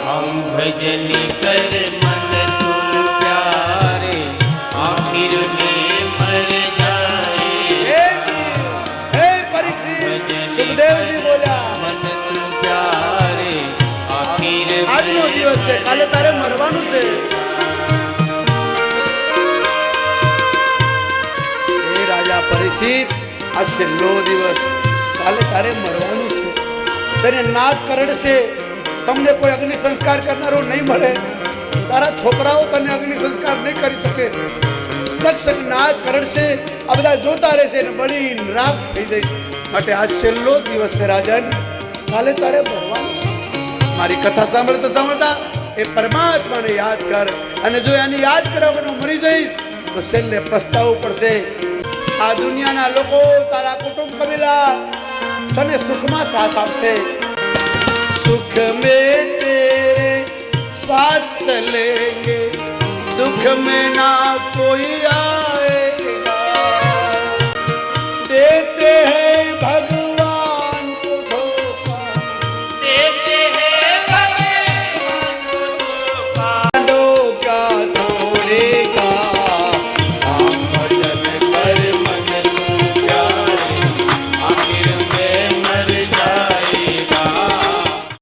हम भजन कर मन तुम प्यारे आखिर में मर जाए। परीक्षित सुखदेव जी बोला मन तुम प्यारे आखिर आज नो दिवस છે કાલે તારે મરવાનું છે। એ રાજા પરીક્ષિત આ છેલ્લો દિવસ કાલે તારે મરવાનું છે। તને નાક કરડશે, તમને કોઈ અગ્નિ સંસ્કાર કરનારો નહીં મળે, તારા છોકરાઓ તને અગ્નિ સંસ્કાર નહીં કરી શકે। લક્ષક નાક કરડશે, આ બધા જોતા રહેશે ને બળીને રાખ થઈ જશે। માટે આ છેલ્લો દિવસ છે રાજાની, કાલે તારે મરવાનું છે। મારી કથા સાંભળતા સાંભળતા એ પરમાત્માને યાદ કર, અને જો એને યાદ કર્યા વગર મરી જઈશ તો છેલ્લે પસ્તાવવું પડશે। આ દુનિયાના લોકો, તારા કુટુંબ કબીલા તને સુખમાં સાથ આપશે। सुख में तेरे साथ चलेंगे, दुख में ना कोई आ